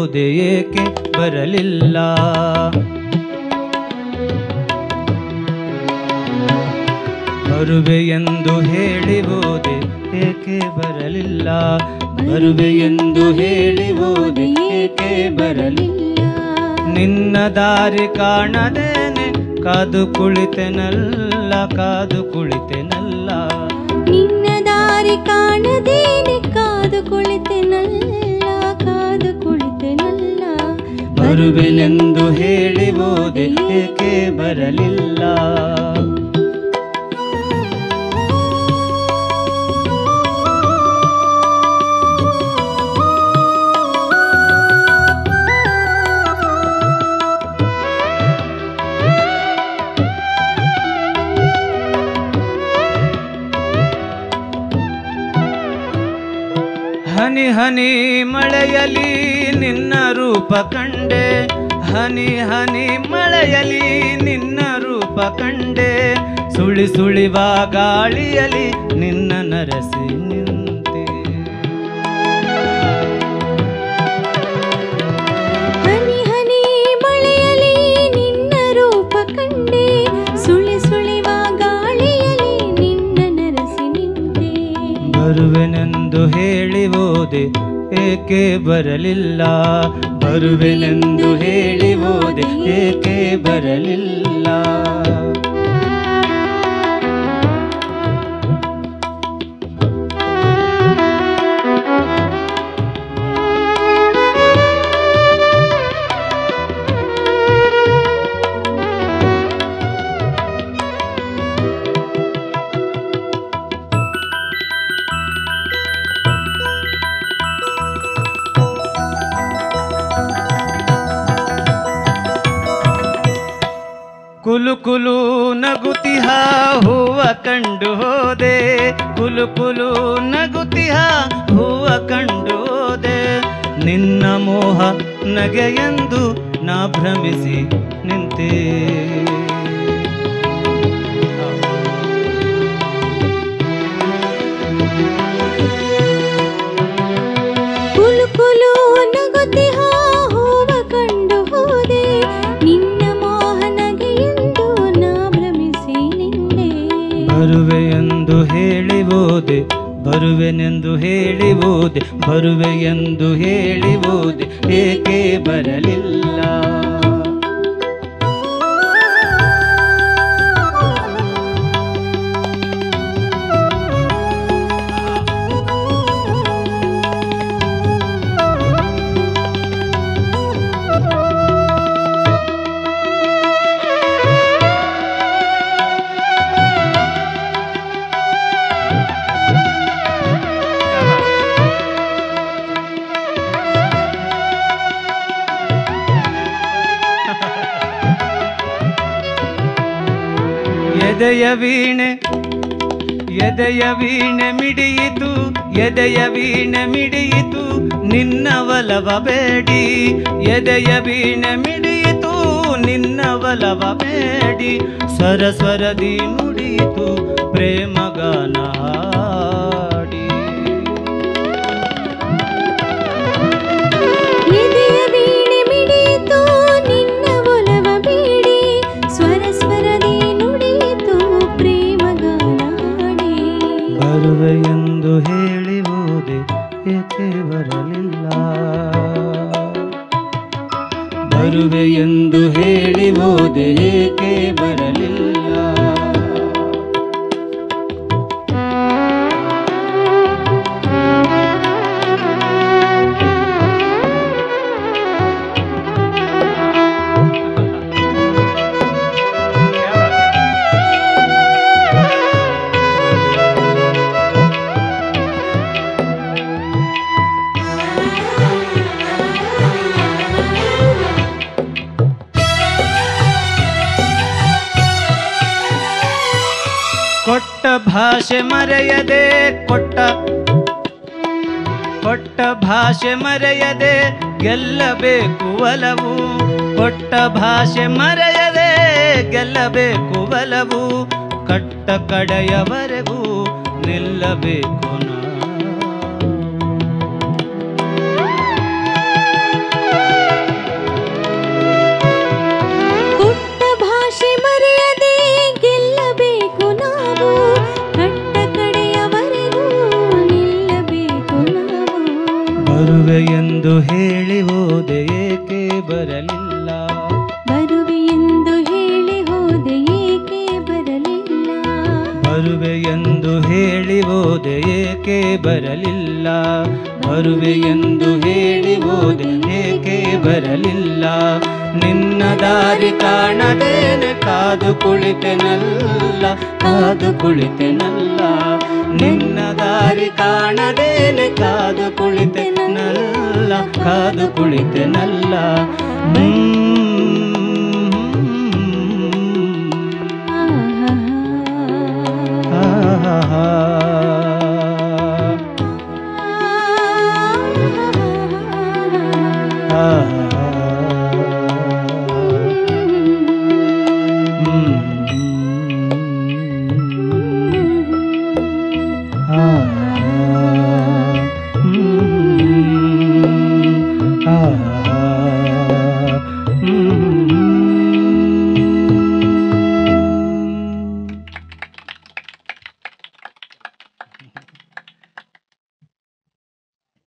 ಹೋದೆ ಏಕೆ ಬರಲಿಲ್ಲ. ಬರುವೆ ಎಂದು ಹೇಳಿ ಹೋದೆ ಏಕೆ ಬರಲಿಲ್ಲ. ಬರುವೆ ಎಂದು ಹೇಳಿ ಹೋದೆ ಏಕೆ ಬರಲಿಲ್ಲ. ನಿನ್ನ ದಾರಿ ಕಾಣದೇನೆ ಕಾದು ಕುಳಿತೆನಲ್ಲ, ಕಾದು ಕುಳಿತೆನಲ್ಲ. ನಿನ್ನ ದಾರಿ ಕಾಣದೇನೆ ಕಾದು ಕುಳಿತೆನಲ್ಲ, ಕಾದು ಕುಳಿತೆನಲ್ಲ. ಬರುವೆನೆಂದು ಹೇಳಿ ಹೋದೆ ಏಕೆ ಬರಲಿಲ್ಲ. ಹನಿ ಹನಿ ಮಳೆಯಲಿ ನಿನ್ನ ರೂಪ ಕಂಡೆ, ಹನಿ ಹನಿ ಮಳೆಯಲಿ ನಿನ್ನ ರೂಪ ಕಂಡೆ. ಸುಳಿ ಸುಳಿವ ಗಾಳಿಯಲಿ ನಿನ್ನ ನರಸಿ ನಿಂತೆ. ಹನಿ ಹನಿ ಮಳೆಯಲಿ ನಿನ್ನ ರೂಪ ಕಂಡೆ, ಸುಳಿ ಸುಳಿವ ಗಾಳಿಯಲಿ ನಿನ್ನ ನರಸಿ ನಿಂತೆ. ಬರುವೆನೆಂದು ಹೇಳಿ ಹೋದೆ ಏಕೆ ಬರಲಿಲ್ಲ. ಬರುವೆನೆಂದು ಹೇಳಿ ಹೋದೆ ಏಕೆ ಬರಲಿಲ್ಲ. ಕುಲು ಕುಲು ನಗುತಿಹ ಹೂವ ಕಂಡು ಹೋದೆ, ಕುಲು ಕುಲು ನಗುತಿಹ ಹೂವ ಕಂಡು ಹೋದೆ. ನಿನ್ನ ಮೋಹ ನಗೆಯೆಂದು ನಾ ಭ್ರಮಿಸಿ ನಿಂತೆ. ಕುಲು ಕುಲು ನಗುತಿಹ ಹೂವ ಕಂಡು ಹೋದೆ, ನಿನ್ನ ಮೋಹ ನಗೆಯೆಂದು ನಾ ಭ್ರಮಿಸಿ ನಿಂದೆ. ಬರುವೆ ಎಂದು ಹೇಳಿ ಹೋದೆ, ಬರುವೆನೆಂದು ಹೇಳಿ ಹೋದೆ, ಬರುವೆ ಎಂದು ಹೇಳಿ ಹೋದೆ ಏಕೆ ಬರಲಿಲ್ಲ. ಎದೆಯ ವೀಣೆ ಎದೆಯ ವೀಣೆ ಮಿಡಿಯಿತು, ಎದೆಯ ವೀಣೆ ಮಿಡಿಯಿತು ನಿನ್ನ ಒಲವ ಬೇಡಿ. ಎದೆಯ ವೀಣೆ ಮಿಡಿಯಿತು ನಿನ್ನ ಒಲವ ಬೇಡಿ. ಸರಸ್ವರದಿ ನುಡಿಯಿತು ಪ್ರೇಮಗಾನ ಹಾಡಿ. ಎದೆಯ ವೀಣೆ ಮಿಡಿಯಿತು ನಿನ್ನ ಒಲವ ಬೇಡಿ, ಸ್ವರ ಸ್ವರದಿ ನುಡಿಯಿತು ಪ್ರೇಮಗಾನ ಹಾಡಿ. ಬರುವೆ ಎಂದು ಹೇಳಿ ಹೋದೆ ಏಕೆ ಬರಲಿಲ್ಲ. ಬರುವೆ ಎಂದು ಹೇಳಿ ಹೋದೆ ಏಕೆ ಬರಲಿಲ್ಲ. ಕೊಟ್ಟ ಭಾಷೆ ಮರೆಯದೆ ಕೊಟ್ಟ ಭಾಷೆ ಮರೆಯದೆ ಗೆಲ್ಲಬೇಕು ಒಲವು. ಕೊಟ್ಟ ಭಾಷೆ ಮರೆಯದೆ ಗೆಲ್ಲಬೇಕು ಒಲವು. ಕಟ್ಟ ಕಡೆಯವರೆಗೂ ನಿಲ್ಲಬೇಕು ನಾ. ಬರುವೆ ಎಂದು ಹೇಳಿ ಹೋದೆ ಏಕೆ ಬರಲಿಲ್ಲ, ಬರುವೆ ಎಂದು ಹೇಳಿ ಹೋದೆ ಏಕೆ ಬರಲಿಲ್ಲ. ನಿನ್ನ ದಾರಿ ಕಾಣದೇನೆ ಕಾದು ಕುಳಿತೆನಲ್ಲ, ಕಾದು ಕುಳಿತೆನಲ್ಲ. ನಿನ್ನ ದಾರಿ ಕಾಣದೇನೆ ಕಾದು ಕುಳಿತೆನಲ್ಲ, ಕಾದು ಕುಳಿತೆನಲ್ಲ. Ah